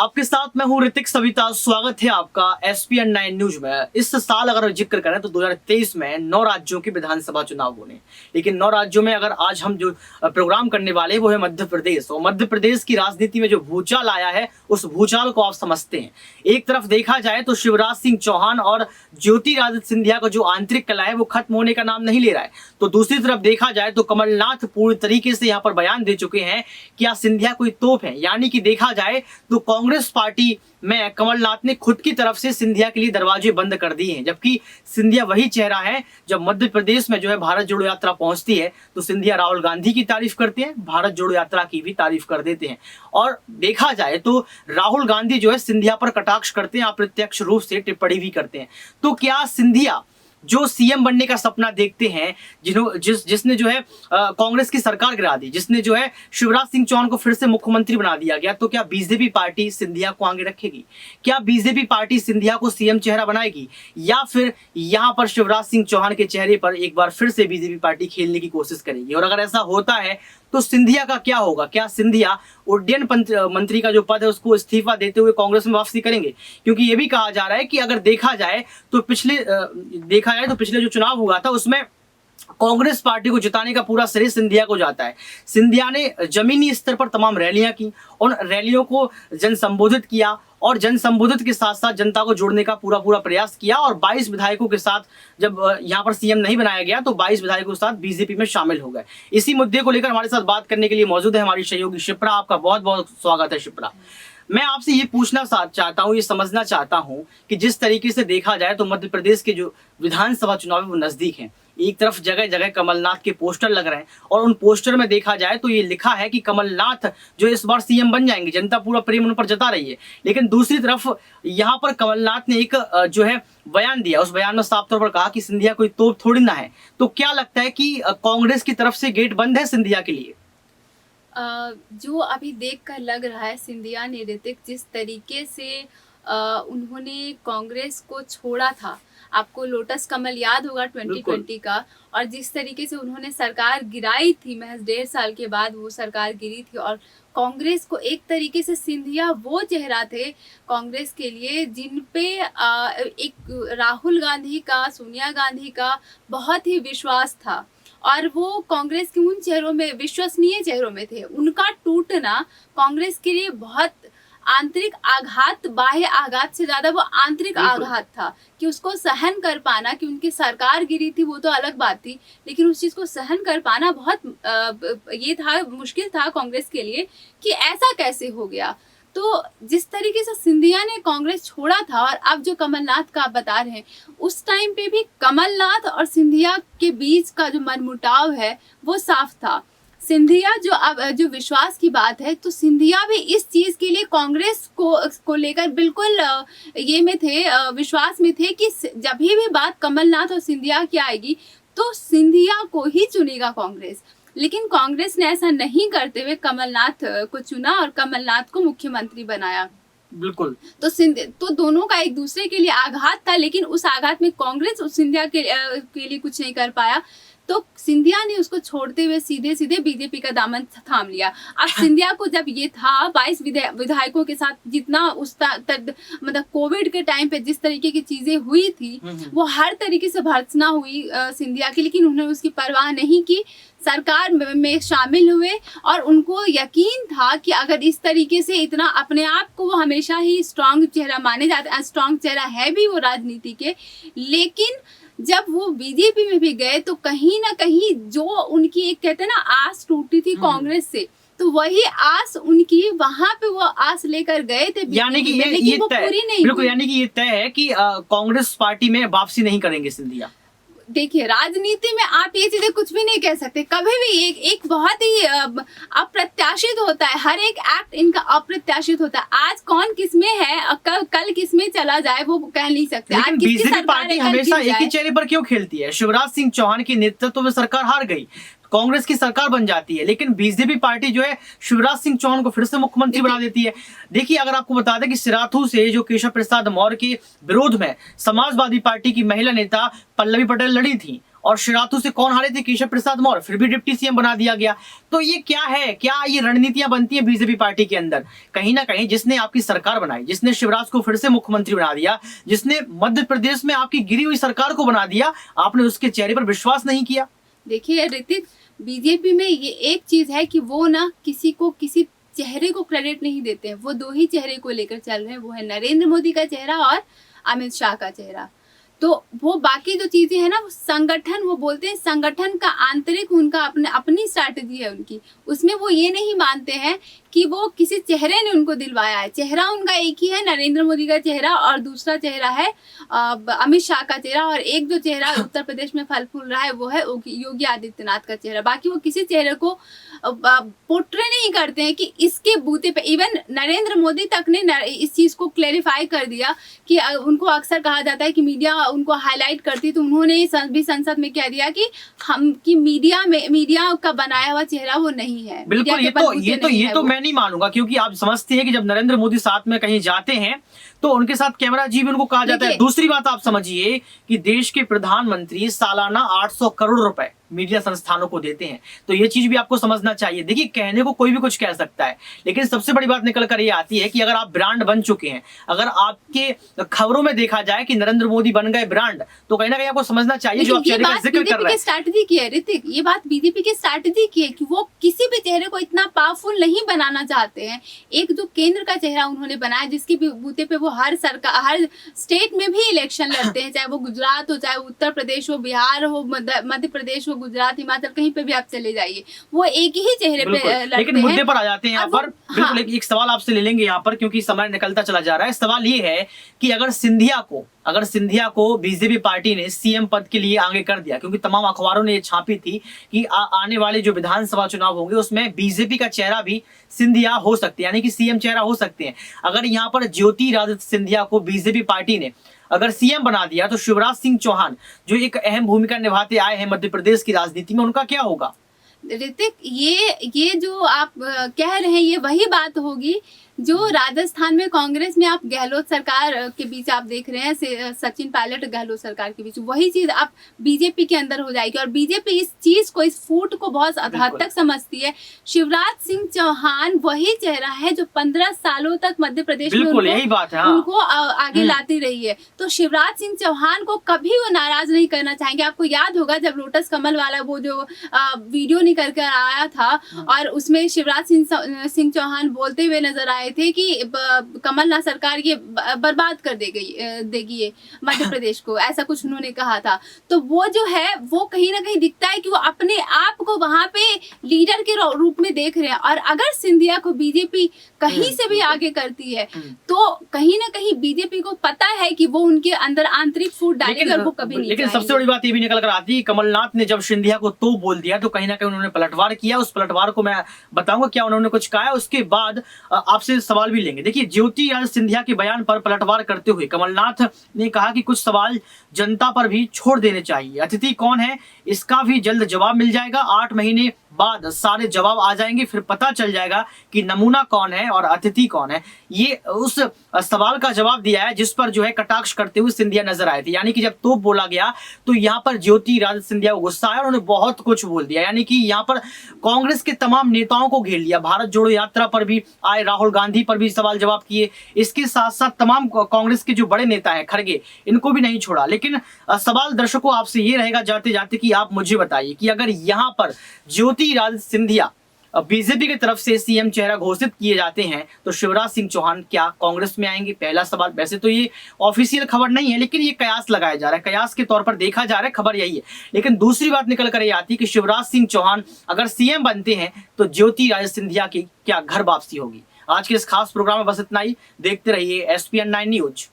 आपके साथ मैं हूं ऋतिक सविता। स्वागत है आपका एसपीएन 9 न्यूज में। इस साल अगर जिक्र करें तो 2023 में 9 राज्यों के विधानसभा चुनाव होने, लेकिन 9 राज्यों में अगर आज हम जो प्रोग्राम करने वाले वो है मध्य प्रदेश। और मध्य प्रदेश की राजनीति में जो भूचाल आया है उस भूचाल को आप समझते हैं। एक तरफ देखा जाए तो शिवराज सिंह चौहान और ज्योतिरादित्य सिंधिया का जो आंतरिक कला है वो खत्म होने का नाम नहीं ले रहा है, तो दूसरी तरफ देखा जाए तो कमलनाथ पूरी तरीके से यहाँ पर बयान दे चुके हैं कि सिंधिया कोई तोप है। यानी कि देखा जाए तो कांग्रेस पार्टी में कमलनाथ ने खुद की तरफ से सिंधिया के लिए दरवाजे बंद कर दिए हैं, जबकि सिंधिया वही चेहरा है जब मध्य प्रदेश में जो है भारत जोड़ो यात्रा पहुंचती है तो सिंधिया राहुल गांधी की तारीफ करते हैं, भारत जोड़ो यात्रा की भी तारीफ कर देते हैं। और देखा जाए तो राहुल गांधी जो है सिंधिया पर कटाक्ष करते हैं, अप्रत्यक्ष रूप से टिप्पणी भी करते हैं। तो क्या सिंधिया जो सीएम बनने का सपना देखते हैं, जिसने जो है कांग्रेस की सरकार गिरा दी, जिसने जो है शिवराज सिंह चौहान को फिर से मुख्यमंत्री बना दिया गया, तो क्या बीजेपी पार्टी सिंधिया को आगे रखेगी? क्या बीजेपी पार्टी सिंधिया को सीएम चेहरा बनाएगी, या फिर यहां पर शिवराज सिंह चौहान के चेहरे पर एक बार फिर से बीजेपी पार्टी खेलने की कोशिश करेगी? और अगर ऐसा होता है तो सिंधिया का क्या होगा? क्या सिंधिया उड्डयन मंत्री का जो पद है उसको इस्तीफा देते हुए कांग्रेस में वापसी करेंगे? क्योंकि ये भी कहा जा रहा है कि अगर देखा जाए तो पिछले जो चुनाव हुआ था उसमें कांग्रेस पार्टी को जिताने का पूरा श्रेय सिंधिया को जाता है। सिंधिया ने जमीनी स्तर पर तमाम रैलियां की, उन रैलियों को जन संबोधित किया और जन संबोधित के साथ साथ जनता को जोड़ने का पूरा प्रयास किया। और 22 विधायकों के साथ जब यहां पर सीएम नहीं बनाया गया तो 22 विधायकों के साथ बीजेपी में शामिल हो गए। इसी मुद्दे को लेकर हमारे साथ बात करने के लिए मौजूद है हमारी सहयोगी शिप्रा। आपका बहुत बहुत स्वागत है शिप्रा। मैं आपसे ये पूछना चाहता हूँ, ये समझना चाहता हूँ कि जिस तरीके से देखा जाए तो मध्य प्रदेश के जो विधानसभा चुनाव है वो नजदीक हैं। एक तरफ जगह जगह कमलनाथ के पोस्टर लग रहे हैं और उन पोस्टर में देखा जाए तो ये लिखा है कि कमलनाथ जो इस बार सीएम बन जाएंगे, जनता पूरा प्रेम उन पर जता रही है। लेकिन दूसरी तरफ यहाँ पर कमलनाथ ने एक जो है बयान दिया, उस बयान में साफ तौर पर कहा कि सिंधिया कोई तोप थोड़ी ना है। तो क्या लगता है कि कांग्रेस की तरफ से गेट बंद है सिंधिया के लिए? जो अभी देखकर लग रहा है सिंधिया ने, ऋतिक, जिस तरीके से उन्होंने कांग्रेस को छोड़ा था, आपको लोटस कमल याद होगा 2020 का, और जिस तरीके से उन्होंने सरकार गिराई थी, महज 1.5 साल के बाद वो सरकार गिरी थी। और कांग्रेस को एक तरीके से सिंधिया वो चेहरा थे कांग्रेस के लिए जिन पे एक राहुल गांधी का, सोनिया गांधी का बहुत ही विश्वास था, और वो कांग्रेस के उन चेहरों में, विश्वसनीय चेहरों में थे। उनका टूटना कांग्रेस के लिए बहुत आंतरिक आघात, बाह्य आघात से ज्यादा वो आंतरिक आघात था कि उसको सहन कर पाना, कि उनकी सरकार गिरी थी वो तो अलग बात थी, लेकिन उस चीज को सहन कर पाना बहुत ये था, मुश्किल था कांग्रेस के लिए कि ऐसा कैसे हो गया। तो जिस तरीके से सिंधिया ने कांग्रेस छोड़ा था, और अब जो कमलनाथ का आप बता रहे हैं, उस टाइम पे भी कमलनाथ और सिंधिया के बीच का जो मनमुटाव है वो साफ था। सिंधिया जो विश्वास की बात है, तो सिंधिया भी इस चीज के लिए कांग्रेस को लेकर बिल्कुल ये में थे, विश्वास में थे कि जब भी बात कमलनाथ और सिंधिया की आएगी तो सिंधिया को ही चुनेगा कांग्रेस। लेकिन कांग्रेस ने ऐसा नहीं करते हुए कमलनाथ को चुना और कमलनाथ को मुख्यमंत्री बनाया। बिल्कुल। तो दोनों का एक दूसरे के लिए आघात था, लेकिन उस आघात में कांग्रेस उस सिंधिया के लिए कुछ नहीं कर पाया। तो सिंधिया ने उसको छोड़ते हुए सीधे सीधे बीजेपी का दामन थाम लिया। अब सिंधिया को जब ये था 22 विधायकों के साथ, जितना उस मतलब कोविड के टाइम पे जिस तरीके की चीजें हुई थी वो हर तरीके से भर्त्सना हुई सिंधिया की, लेकिन उन्होंने उसकी परवाह नहीं की, सरकार में शामिल हुए। और उनको यकीन था कि अगर इस तरीके से इतना अपने आप को, वो हमेशा ही स्ट्रांग चेहरा माने जाते हैं, स्ट्रांग चेहरा है भी वो राजनीति के, लेकिन जब वो बीजेपी में भी गए तो कहीं ना कहीं जो उनकी एक, कहते हैं ना, आस टूटी थी कांग्रेस से, तो वही आस उनकी, वहां पे वो आस लेकर गए थे, यानी कि ये वो पूरी नहीं। बिल्कुल, यानी कि ये तय है कि कांग्रेस पार्टी में वापसी नहीं करेंगे सिंधिया। देखिए, राजनीति में आप ये चीजें कुछ भी नहीं कह सकते, कभी भी एक बहुत ही अप्रत्याशित होता है, हर एक एक्ट इनका अप्रत्याशित होता है। आज कौन किसमें है, कल किसमें चला जाए वो कह नहीं सकते। लेकिन बीजेपी पार्टी हमेशा एक ही चेहरे पर क्यों खेलती है? शिवराज सिंह चौहान के नेतृत्व में सरकार हार गई, कांग्रेस की सरकार बन जाती है, लेकिन बीजेपी पार्टी जो है शिवराज सिंह चौहान को फिर से मुख्यमंत्री बना देती है। देखिए, अगर आपको बता दें कि सिराथू से जो केशव प्रसाद मौर्य के विरोध में समाजवादी पार्टी की महिला नेता पल्लवी पटेल लड़ी थी, और शरारतों से कौन हारे थे? केशव प्रसाद मौर्य, फिर भी डिप्टी सीएम बना दिया गया। तो ये क्या है? क्या ये रणनीतियां बनती हैं बीजेपी पार्टी के अंदर? कहीं ना कहीं जिसने आपकी सरकार बनाई, जिसने शिवराज को फिर से मुख्यमंत्री बना दिया, जिसने मध्य प्रदेश में आपकी गिरी हुई सरकार को बना दिया, आपने उसके चेहरे पर विश्वास नहीं किया। देखिए ऋतिक, बीजेपी में ये एक चीज है कि वो ना किसी को किसी चेहरे को क्रेडिट नहीं देते हैं। वो दो ही चेहरे को लेकर चल रहे हैं, वो है नरेंद्र मोदी का चेहरा और अमित शाह का चेहरा। तो वो बाकी जो चीजें हैं ना, वो संगठन, वो बोलते हैं संगठन का आंतरिक उनका अपनी स्ट्रैटेजी है उनकी, उसमें वो ये नहीं मानते हैं कि वो किसी चेहरे ने उनको दिलवाया है। चेहरा उनका एक ही है, नरेंद्र मोदी का चेहरा, और दूसरा चेहरा है अमित शाह का चेहरा, और एक जो चेहरा उत्तर प्रदेश में फल फूल रहा है वो है योगी आदित्यनाथ का चेहरा। बाकी वो किसी चेहरे को पोर्ट्रे नहीं करते हैं कि इसके बूते पे। इवन नरेंद्र मोदी तक ने इस चीज को क्लेरिफाई कर दिया कि उनको अक्सर कहा जाता है कि मीडिया उनको हाईलाइट करती, तो उन्होंने भी संसद में कह दिया कि मीडिया का बनाया हुआ चेहरा वो नहीं है। बिल्कुल, ये तो मैं नहीं मानूंगा, क्योंकि आप समझते हैं कि जब नरेंद्र मोदी साथ में कहीं जाते हैं तो उनके साथ कैमरा जी भी उनको कहा जाता है। दूसरी बात आप समझिए कि देश के प्रधानमंत्री सालाना 800 करोड़ रुपए मीडिया संस्थानों को देते हैं, तो ये चीज भी आपको समझना चाहिए। देखिए, कहने को कोई भी कुछ कह सकता है, लेकिन सबसे बड़ी बात निकल कर ये आती है कि अगर आप ब्रांड बन चुके हैं, अगर आपके खबरों में देखा जाए कि नरेंद्र मोदी बन गए ब्रांड, तो कहीं ना कहीं आपको समझना चाहिए जो आप चेहरे का जिक्र कर रहे हैं। स्ट्रैटेजी की है ऋतिक, ये बात बीजेपी की स्ट्रैटेजी की है कि वो किसी भी चेहरे को इतना पावरफुल नहीं बनाना चाहते हैं। एक जो केंद्र का चेहरा उन्होंने बनाया, जिसके बूते पे वो हर स्टेट में भी इलेक्शन लड़ते हैं, चाहे वो गुजरात हो, चाहे उत्तर प्रदेश हो, बिहार हो, मध्य प्रदेश हो, गुजरात, हिमाचल, कहीं पे भी आप चले जाइए, वो एक ही चेहरे पे लड़ते हैं। लेकिन मुद्दे पर आ जाते हैं यहाँ पर। बिल्कुल, एक सवाल आपसे ले लेंगे यहाँ पर, क्योंकि समय निकलता चला जा रहा है। सवाल ये है कि अगर सिंधिया को बीजेपी पार्टी ने सीएम पद के लिए आगे कर दिया, क्योंकि तमाम अखबारों ने ये छापी थी कि आने वाले जो विधानसभा चुनाव होंगे उसमें बीजेपी का चेहरा भी सिंधिया हो सकते हैं, यानी कि सीएम चेहरा हो सकते हैं। अगर यहाँ पर ज्योतिरादित्य सिंधिया को बीजेपी पार्टी ने अगर सीएम बना दिया, तो शिवराज सिंह चौहान जो एक अहम भूमिका निभाते आए हैं मध्य प्रदेश की राजनीति में, उनका क्या होगा? ऋतिक, ये जो आप कह रहे हैं, ये वही बात होगी जो राजस्थान में कांग्रेस में आप गहलोत सरकार के बीच आप देख रहे हैं, सचिन पायलट गहलोत सरकार के बीच, वही चीज आप बीजेपी के अंदर हो जाएगी। और बीजेपी इस चीज को, इस फूट को बहुत हद तक समझती है। शिवराज सिंह चौहान वही चेहरा है जो 15 सालों तक मध्य प्रदेश में उनको आगे लाती रही है। तो शिवराज सिंह चौहान को कभी वो नाराज नहीं करना चाहेंगे। आपको याद होगा जब लोटस कमल वाला वो जो वीडियो निकल कर आया था, और उसमें शिवराज सिंह चौहान बोलते हुए नजर आए थे कि कमलनाथ सरकार ये बर्बाद कर देगी ये मध्य प्रदेश को, ऐसा कुछ उन्होंने कहा था। तो वो जो है वो कहीं ना कहीं दिखता है कि वो अपने आप को वहां पे लीडर के रूप में देख रहे हैं। और अगर सिंधिया को बीजेपी कहीं से भी आगे करती है, तो कहीं ना कहीं बीजेपी को पता है कि वो उनके अंदर आंतरिक फूट डालेगी और वो कभी नहीं। लेकिन सबसे बड़ी बात ये भी निकल कर आती है, कमलनाथ ने जब सिंधिया को तो बोल दिया, तो कहीं ना कहीं उन्होंने पलटवार किया। उस पलटवार को मैं बताऊंगा क्या उन्होंने कुछ कहा। उसके बाद आपसे सवाल भी लेंगे। देखिए, ज्योतिरादित्य सिंधिया के बयान पर पलटवार करते हुए कमलनाथ ने कहा कि कुछ सवाल जनता पर भी छोड़ देने चाहिए। अतिथि कौन है, इसका भी जल्द जवाब मिल जाएगा। 8 महीने बाद सारे जवाब आ जाएंगे, फिर पता चल जाएगा कि नमूना कौन है और अतिथि कौन है। ये उस सवाल का जवाब दिया है जिस पर जो है कटाक्ष करते हुए सिंधिया नजर आए थे। यानी कि जब तोप बोला गया, तो यहाँ पर ज्योतिरादित्य सिंधिया को गुस्सा आया और उन्होंने बहुत कुछ बोल दिया। यानी कि यहाँ पर कांग्रेस के तमाम नेताओं को घेर लिया। भारत जोड़ो यात्रा पर भी आए, राहुल गांधी पर भी सवाल जवाब किए। इसके साथ साथ तमाम कांग्रेस के जो बड़े नेता हैं, खड़गे, इनको भी नहीं छोड़ा। लेकिन सवाल दर्शकों आपसे ये रहेगा जाते जाते कि आप मुझे बताइए कि अगर यहाँ पर ज्योतिरादित्य सिंधिया बीजेपी की तरफ से सीएम चेहरा घोषित किए जाते हैं, तो शिवराज सिंह चौहान क्या कांग्रेस में आएंगे? पहला सवाल। वैसे तो ये ऑफिशियल खबर नहीं है, लेकिन ये कयास लगाया जा रहा है, कयास के तौर पर देखा जा रहा है, खबर यही है। लेकिन दूसरी बात निकल कर ये आती है कि शिवराज सिंह चौहान अगर सीएम बनते हैं, तो ज्योतिरादित्य सिंधिया की क्या घर वापसी होगी? आज के इस खास प्रोग्राम में बस इतना ही। देखते रहिए SPN9 न्यूज।